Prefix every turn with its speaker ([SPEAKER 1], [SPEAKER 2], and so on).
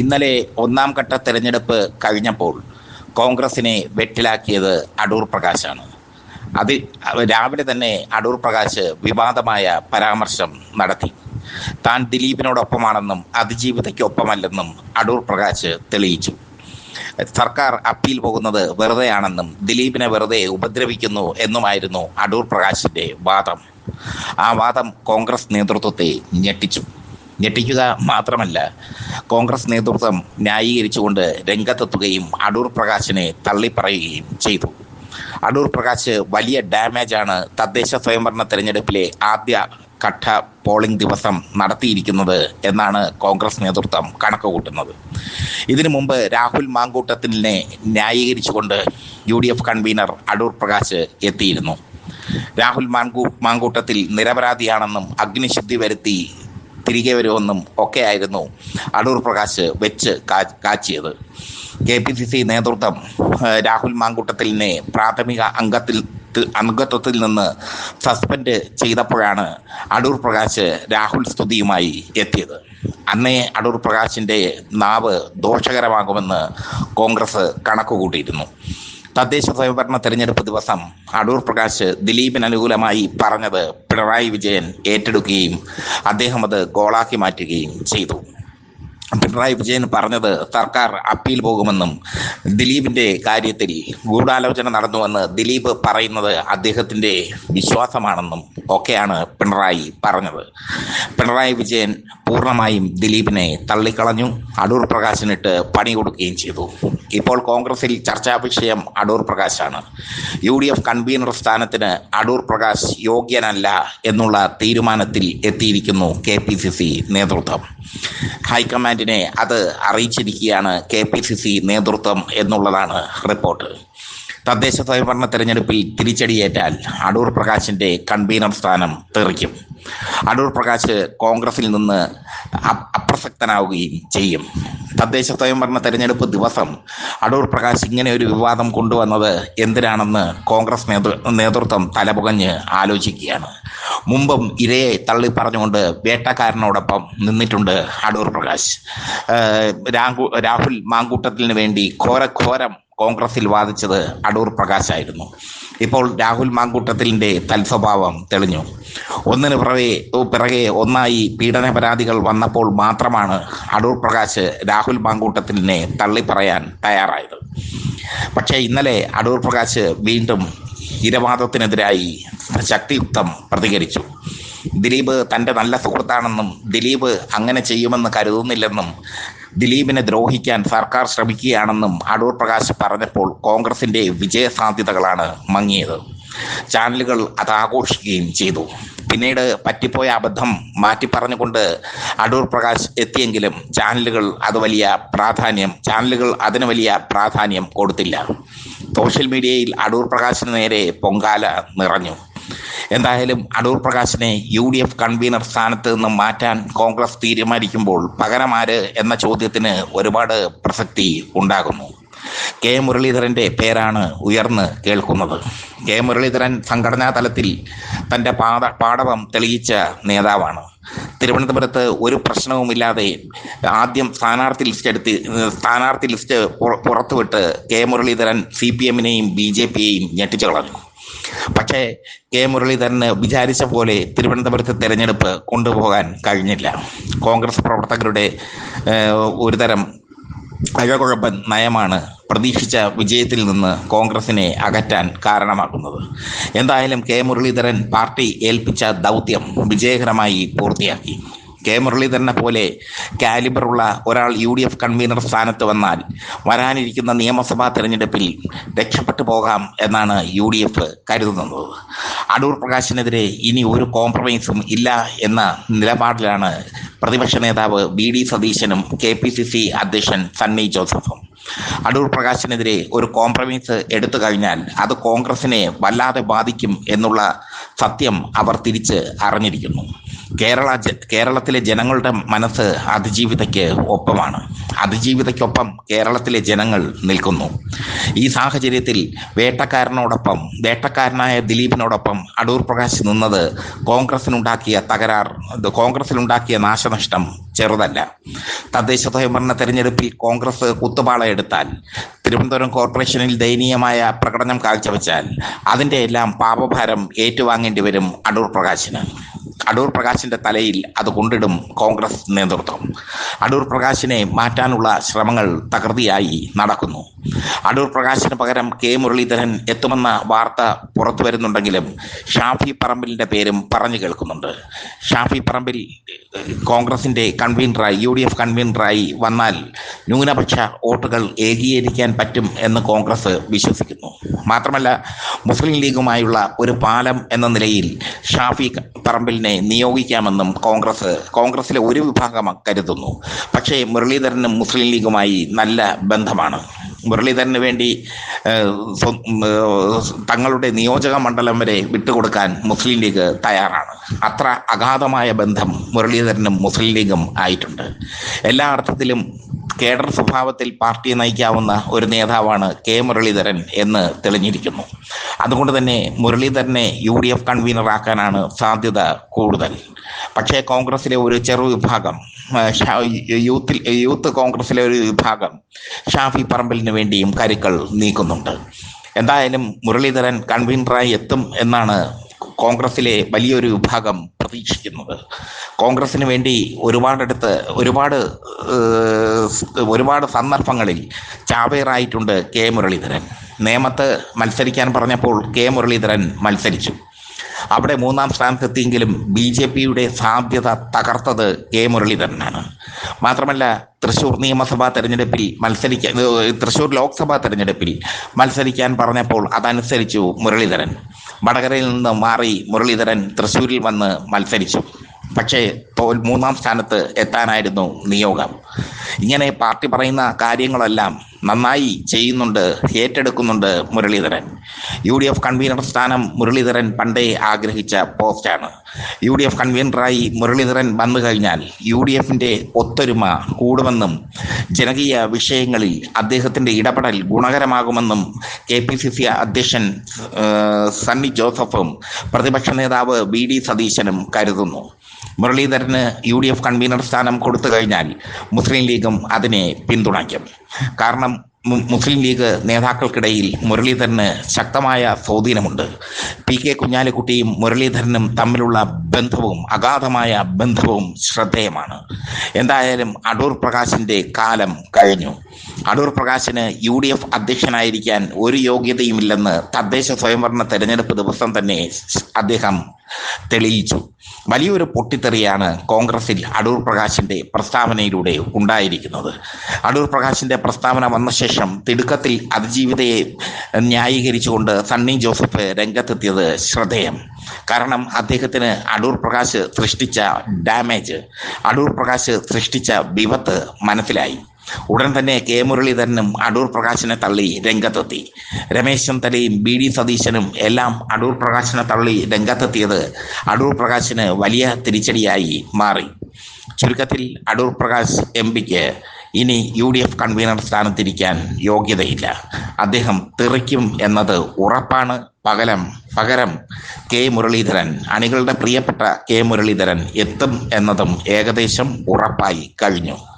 [SPEAKER 1] ഇന്നലെ ഒന്നാം ഘട്ട തെരഞ്ഞെടുപ്പ് കഴിഞ്ഞപ്പോൾ കോൺഗ്രസിനെ വെട്ടിലാക്കിയത് അടൂർ പ്രകാശാണ്. അത് രാവിലെ തന്നെ അടൂർ പ്രകാശ് വിവാദമായ പരാമർശം നടത്തി. താൻ ദിലീപിനോടൊപ്പമാണെന്നും അതിജീവിതയ്ക്കൊപ്പമല്ലെന്നും അടൂർ പ്രകാശ് തെളിയിച്ചു. സർക്കാർ അപ്പീൽ പോകുന്നത് വെറുതെയാണെന്നും ദിലീപിനെ വെറുതെ ഉപദ്രവിക്കുന്നു എന്നുമായിരുന്നു അടൂർ പ്രകാശിന്റെ വാദം. ആ വാദം കോൺഗ്രസ് നേതൃത്വത്തെ ഞെട്ടിക്കുക മാത്രമല്ല, കോൺഗ്രസ് നേതൃത്വം ന്യായീകരിച്ചുകൊണ്ട് രംഗത്തെത്തുകയും അടൂർ പ്രകാശിനെ തള്ളിപ്പറയുകയും ചെയ്തു. അടൂർ പ്രകാശ് വലിയ ഡാമേജാണ് തദ്ദേശ സ്വയംഭരണ തെരഞ്ഞെടുപ്പിലെ ആദ്യ ഘട്ട പോളിംഗ് ദിവസം നടത്തിയിരിക്കുന്നത് എന്നാണ് കോൺഗ്രസ് നേതൃത്വം കണക്ക് കൂട്ടുന്നത്. ഇതിനു മുമ്പ് രാഹുൽ മാങ്കൂട്ടത്തിനെ ന്യായീകരിച്ചുകൊണ്ട് UDF കൺവീനർ അടൂർ പ്രകാശ് എത്തിയിരുന്നു. രാഹുൽ മാങ്കൂട്ടത്തിൽ നിരപരാധിയാണെന്നും അഗ്നിശുദ്ധി വരുത്തി തിരികെ വരുമെന്നും ഒക്കെയായിരുന്നു അടൂർ പ്രകാശ് വെച്ച് കാച്ചിയത്. KPCC നേതൃത്വം രാഹുൽ മാങ്കൂട്ടത്തിലിനെ പ്രാഥമിക അംഗത്വത്തിൽ നിന്ന് സസ്പെൻഡ് ചെയ്തപ്പോഴാണ് അടൂർ പ്രകാശ് രാഹുൽ സ്തുതിയുമായി എത്തിയത്. അന്നേ അടൂർ പ്രകാശിൻ്റെ നാവ് ദോഷകരമാകുമെന്ന് കോൺഗ്രസ് കണക്കുകൂട്ടിയിരുന്നു. തദ്ദേശ സ്വയംഭരണ തെരഞ്ഞെടുപ്പ് ദിവസം അടൂർ പ്രകാശ് ദിലീപിന് അനുകൂലമായി പറഞ്ഞത് പിണറായി വിജയൻ ഏറ്റെടുക്കുകയും അദ്ദേഹം അത് ഗോളാക്കി മാറ്റുകയും ചെയ്തു. പിണറായി വിജയൻ പറഞ്ഞത് സർക്കാർ അപ്പീൽ പോകുമെന്നും ദിലീപിൻ്റെ കാര്യത്തിൽ ഗൂഢാലോചന നടന്നുവെന്ന് ദിലീപ് പറയുന്നത് അദ്ദേഹത്തിൻ്റെ വിശ്വാസമാണെന്നും ഒക്കെയാണ് പിണറായി പറഞ്ഞത്. പിണറായി വിജയൻ പൂർണ്ണമായും ദിലീപിനെ തള്ളിക്കളഞ്ഞു, അടൂർ പ്രകാശിനിട്ട് പണി കൊടുക്കുകയും ചെയ്തു. ഇപ്പോൾ കോൺഗ്രസിൽ ചർച്ചാ വിഷയം അടൂർ പ്രകാശാണ്. UDF കൺവീനർ സ്ഥാനത്തിന് അടൂർ പ്രകാശ് യോഗ്യനല്ല എന്നുള്ള തീരുമാനത്തിൽ എത്തിയിരിക്കുന്നു KPCC നേതൃത്വം. ഹൈക്കമാൻഡിനെ അത് അറിയിച്ചിരിക്കുകയാണ് KPCC നേതൃത്വം എന്നുള്ളതാണ് റിപ്പോർട്ട്. തദ്ദേശ സ്വയംഭരണ തെരഞ്ഞെടുപ്പിൽ തിരിച്ചടിയേറ്റാൽ അടൂർ പ്രകാശിൻ്റെ കൺവീനർ സ്ഥാനം തെറിക്കും. അടൂർ പ്രകാശ് കോൺഗ്രസിൽ നിന്ന് അപ്രസക്തനാവുകയും ചെയ്യും. തദ്ദേശ സ്വയംഭരണ തെരഞ്ഞെടുപ്പ് ദിവസം അടൂർ പ്രകാശ് ഇങ്ങനെ ഒരു വിവാദം കൊണ്ടുവന്നത് എന്തിനാണെന്ന് കോൺഗ്രസ് നേതൃത്വം തലപുകഞ്ഞ് ആലോചിക്കുകയാണ്. മുമ്പും ഇരയെ തള്ളി പറഞ്ഞുകൊണ്ട് വേട്ടക്കാരനോടൊപ്പം നിന്നിട്ടുണ്ട് അടൂർ പ്രകാശ്. രാഹുൽ മാങ്കൂട്ടത്തിന് വേണ്ടി ഘോരം കോൺഗ്രസിൽ വാദിച്ചത് അടൂർ പ്രകാശായിരുന്നു. ഇപ്പോൾ രാഹുൽ മാങ്കൂട്ടത്തിലിൻ്റെ തൽസ്വഭാവം തെളിഞ്ഞു. ഒന്നിന് പിറകെ ഒന്നായി പീഡന പരാതികൾ വന്നപ്പോൾ മാത്രമാണ് അടൂർ പ്രകാശ് രാഹുൽ മാങ്കൂട്ടത്തിലിനെ തള്ളിപ്പറയാൻ തയ്യാറായത്. പക്ഷേ ഇന്നലെ അടൂർ പ്രകാശ് വീണ്ടും ഇരവാദത്തിനെതിരായി ശക്തിയുക്തം പ്രതികരിച്ചു. ദിലീപ് തൻ്റെ നല്ല സുഹൃത്താണെന്നും ദിലീപ് അങ്ങനെ ചെയ്യുമെന്ന് കരുതുന്നില്ലെന്നും ദിലീപിനെ ദ്രോഹിക്കാൻ സർക്കാർ ശ്രമിക്കുകയാണെന്നും അടൂർ പ്രകാശ് പറഞ്ഞപ്പോൾ കോൺഗ്രസിൻ്റെ വിജയസാധ്യതകളാണ് മങ്ങിയത്. ചാനലുകൾ അത് ആഘോഷിക്കുകയും ചെയ്തു. പിന്നീട് പറ്റിപ്പോയ അബദ്ധം മാറ്റി പറഞ്ഞുകൊണ്ട് അടൂർ പ്രകാശ് എത്തിയെങ്കിലും ചാനലുകൾ അതിന് വലിയ പ്രാധാന്യം കൊടുത്തില്ല. സോഷ്യൽ മീഡിയയിൽ അടൂർ പ്രകാശിന് നേരെ പൊങ്കാല നിറഞ്ഞു. എന്തായാലും അടൂർ പ്രകാശിനെ UDF കൺവീനർ സ്ഥാനത്ത് നിന്ന് മാറ്റാൻ കോൺഗ്രസ് തീരുമാനിക്കുമ്പോൾ പകരമാര് എന്ന ചോദ്യത്തിന് ഒരുപാട് പ്രസക്തി ഉണ്ടാകുന്നു. മുരളീധരൻ്റെ പേരാണ് ഉയർന്ന് കേൾക്കുന്നത്. മുരളീധരൻ സംഘടനാ തലത്തിൽ തൻ്റെ പാടവം തെളിയിച്ച നേതാവാണ്. തിരുവനന്തപുരത്ത് ഒരു പ്രശ്നവുമില്ലാതെ ആദ്യം സ്ഥാനാർത്ഥി ലിസ്റ്റ് പുറത്തുവിട്ട് മുരളീധരൻ CPM-നെയും BJP-യെയും ഞെട്ടിച്ചു കളഞ്ഞു. പക്ഷേ മുരളീധരന് വിചാരിച്ച പോലെ തിരുവനന്തപുരത്ത് തെരഞ്ഞെടുപ്പ് കൊണ്ടുപോകാൻ കഴിഞ്ഞില്ല. കോൺഗ്രസ് പ്രവർത്തകരുടെ ഒരുതരം അഴകുഴമ്പൻ നയമാണ് പ്രതീക്ഷിച്ച വിജയത്തിൽ നിന്ന് കോൺഗ്രസിനെ അകറ്റാൻ കാരണമാകുന്നത്. എന്തായാലും മുരളീധരൻ പാർട്ടി ഏൽപ്പിച്ച ദൗത്യം വിജയകരമായി പൂർത്തിയാക്കി. മുരളീധരനെ പോലെ കാലിബറുള്ള ഒരാൾ UDF കൺവീനർ സ്ഥാനത്ത് വന്നാൽ വരാനിരിക്കുന്ന നിയമസഭാ തെരഞ്ഞെടുപ്പിൽ രക്ഷപ്പെട്ടു പോകാം എന്നാണ് UDF കരുതുന്നത്. അടൂർ പ്രകാശിനെതിരെ ഇനി ഒരു കോംപ്രമൈസും ഇല്ല എന്ന നിലപാടിലാണ് പ്രതിപക്ഷ നേതാവ് VD സതീശനും KPCC അധ്യക്ഷൻ സണ്ണി ജോസഫും. അടൂർ പ്രകാശിനെതിരെ ഒരു കോംപ്രമൈസ് എടുത്തു കഴിഞ്ഞാൽ അത് കോൺഗ്രസിനെ വല്ലാതെ ബാധിക്കും എന്നുള്ള സത്യം അവർ തിരിച്ച് അറിഞ്ഞിരിക്കുന്നു. കേരളത്തിലെ ജനങ്ങളുടെ മനസ്സ് അതിജീവിതയ്ക്ക് ഒപ്പമാണ്. അതിജീവിതയ്ക്കൊപ്പം കേരളത്തിലെ ജനങ്ങൾ നിൽക്കുന്നു. ഈ സാഹചര്യത്തിൽ വേട്ടക്കാരനായ ദിലീപിനോടൊപ്പം അടൂർ പ്രകാശ് നിന്നത് കോൺഗ്രസിനുണ്ടാക്കിയ നാശനഷ്ടം ചെറുതല്ല. തദ്ദേശ സ്വയംഭരണ തെരഞ്ഞെടുപ്പിൽ കോൺഗ്രസ് കുത്തുപാളയെടുത്താൽ, തിരുവനന്തപുരം കോർപ്പറേഷനിൽ ദയനീയമായ പ്രകടനം കാഴ്ചവെച്ചാൽ അതിൻ്റെ എല്ലാം പാപഭാരം ഏറ്റുവാങ്ങേണ്ടി വരും അടൂർ പ്രകാശിന്. അടൂർ പ്രകാശിന്റെ തലയിൽ അത് കൊണ്ടിടും കോൺഗ്രസ് നേതൃത്വം. അടൂർ പ്രകാശിനെ മാറ്റാനുള്ള ശ്രമങ്ങൾ തകൃതിയായി നടക്കുന്നു. അടൂർ പ്രകാശിന് പകരം കെ മുരളീധരൻ എത്തുമെന്ന വാർത്ത പുറത്തു വരുന്നുണ്ടെങ്കിലും ഷാഫി പറമ്പിലിന്റെ പേരും പറഞ്ഞു കേൾക്കുന്നുണ്ട്. ഷാഫി പറമ്പിൽ കോൺഗ്രസിന്റെ UDF കൺവീനറായി വന്നാൽ ന്യൂനപക്ഷ വോട്ടുകൾ ഏകീകരിക്കാൻ പറ്റും എന്ന് കോൺഗ്രസ് വിശ്വസിക്കുന്നു. മാത്രമല്ല, മുസ്ലിം ലീഗുമായുള്ള ഒരു പാലം എന്ന നിലയിൽ ഷാഫി പറമ്പിലിനെ നിയോഗിക്കാമെന്നും കോൺഗ്രസിലെ ഒരു വിഭാഗം കരുതുന്നു. പക്ഷേ മുരളീധരനും മുസ്ലിം ലീഗുമായി നല്ല ബന്ധമാണ്. മുരളീധരന് വേണ്ടി തങ്ങളുടെ നിയോജക മണ്ഡലം വരെ വിട്ടുകൊടുക്കാൻ മുസ്ലിം ലീഗ് തയ്യാറാണ്. അത്ര അഗാധമായ ബന്ധം മുരളീധരനും മുസ്ലിം ലീഗും ആയിട്ടുണ്ട്. എല്ലാ അർത്ഥത്തിലും കേഡർ സ്വഭാവത്തിൽ പാർട്ടിയെ നയിക്കാവുന്ന ഒരു നേതാവാണ് കെ മുരളീധരൻ എന്ന് തെളിഞ്ഞിരിക്കുന്നു. അതുകൊണ്ട് തന്നെ മുരളീധരനെ UDF കൺവീനറാക്കാനാണ് സാധ്യത കൂടുതൽ. പക്ഷേ കോൺഗ്രസിലെ ഒരു ചെറു വിഭാഗം, യൂത്ത് കോൺഗ്രസിലെ ഒരു വിഭാഗം ഷാഫി പറമ്പലിന് വേണ്ടിയും കരുക്കൾ നീക്കുന്നുണ്ട്. എന്തായാലും മുരളീധരൻ കൺവീനറായി എത്തും എന്നാണ് കോൺഗ്രസിലെ വലിയൊരു വിഭാഗം പ്രതീക്ഷിക്കുന്നത്. കോൺഗ്രസിന് വേണ്ടി ഒരുപാട് സന്ദർഭങ്ങളിൽ ചാവേറായിട്ടുണ്ട് കെ മുരളീധരൻ. നേമത്ത് മത്സരിക്കാൻ പറഞ്ഞപ്പോൾ കെ മുരളീധരൻ മത്സരിച്ചു. അവിടെ 3-ാം സ്ഥാനത്തെത്തിയെങ്കിലും BJPയുടെ സാധ്യത തകർത്തത് കെ മുരളീധരനാണ്. മാത്രമല്ല, തൃശ്ശൂർ ലോക്സഭാ തെരഞ്ഞെടുപ്പിൽ മത്സരിക്കാൻ പറഞ്ഞപ്പോൾ അതനുസരിച്ചു മുരളീധരൻ. വടകരയിൽ നിന്ന് മാറി മുരളീധരൻ തൃശ്ശൂരിൽ വന്ന് മത്സരിച്ചു. പക്ഷേ 3-ാം സ്ഥാനത്ത് എത്താനായിരുന്നു നിയോഗം. ഇങ്ങനെ പാർട്ടി പറയുന്ന കാര്യങ്ങളെല്ലാം നന്നായി ചെയ്യുന്നുണ്ട്, ഏറ്റെടുക്കുന്നുണ്ട് മുരളീധരൻ. UDF കൺവീനർ സ്ഥാനം മുരളീധരൻ പണ്ടേ ആഗ്രഹിച്ച പോസ്റ്റാണ്. UDF കൺവീനറായി മുരളീധരൻ വന്നു കഴിഞ്ഞാൽ UDFന്റെ ഒത്തൊരുമ കൂടുമെന്നും ജനകീയ വിഷയങ്ങളിൽ അദ്ദേഹത്തിൻ്റെ ഇടപെടൽ ഗുണകരമാകുമെന്നും KPCC അധ്യക്ഷൻ സണ്ണി ജോസഫും പ്രതിപക്ഷ നേതാവ് VD സതീശനും കരുതുന്നു. മുരളീധരന് UDF കൺവീനർ സ്ഥാനം കൊടുത്തു കഴിഞ്ഞാൽ മുസ്ലിം ലീഗും അതിനെ പിന്തുണയ്ക്കും. കാരണം മുസ്ലിം ലീഗ് നേതാക്കൾക്കിടയിൽ മുരളീധരന് ശക്തമായ സ്വാധീനമുണ്ട്. PK കുഞ്ഞാലിക്കുട്ടിയും മുരളീധരനും തമ്മിലുള്ള അഗാധമായ ബന്ധവും ശ്രദ്ധേയമാണ്. എന്തായാലും അടൂർ പ്രകാശിൻ്റെ കാലം കഴിഞ്ഞു. അടൂർ പ്രകാശിന് UDF അധ്യക്ഷനായിരിക്കാൻ ഒരു യോഗ്യതയുമില്ലെന്ന് തദ്ദേശ സ്വയംഭരണ തെരഞ്ഞെടുപ്പ് ദിവസം തന്നെ അദ്ദേഹം തെളിയിച്ചു. വലിയൊരു പൊട്ടിത്തെറിയാണ് കോൺഗ്രസിൽ അടൂർ പ്രകാശിൻ്റെ പ്രസ്താവനയിലൂടെ ഉണ്ടായിരിക്കുന്നത്. അടൂർ പ്രകാശിൻ്റെ പ്രസ്താവന വന്ന ശേഷം തിടുക്കത്തിൽ അതിജീവിതയെ ന്യായീകരിച്ചുകൊണ്ട് സണ്ണി ജോസഫ് രംഗത്തെത്തിയത് ശ്രദ്ധേയം. കാരണം അദ്ദേഹത്തിന് അടൂർ പ്രകാശ് സൃഷ്ടിച്ച വിപത്ത് മനസ്സിലായി. ഉടൻ തന്നെ കെ മുരളീധരനും അടൂർ പ്രകാശിനെ തള്ളി രംഗത്തെത്തി. രമേശ് ചെന്നിത്തലയും BD സതീശനും എല്ലാം അടൂർ പ്രകാശിനെ തള്ളി രംഗത്തെത്തിയത് അടൂർ പ്രകാശിന് വലിയ തിരിച്ചടിയായി മാറി. ചുരുക്കത്തിൽ അടൂർ പ്രകാശ് MPക്ക് ഇനി UDF കൺവീനർ സ്ഥാനത്തിരിക്കാൻ യോഗ്യതയില്ല. അദ്ദേഹം തെറിക്കും എന്നത് ഉറപ്പാണ്. പകരം കെ മുരളീധരൻ, അണികളുടെ പ്രിയപ്പെട്ട കെ മുരളീധരൻ എത്തും എന്നതും ഏകദേശം ഉറപ്പായി കഴിഞ്ഞു.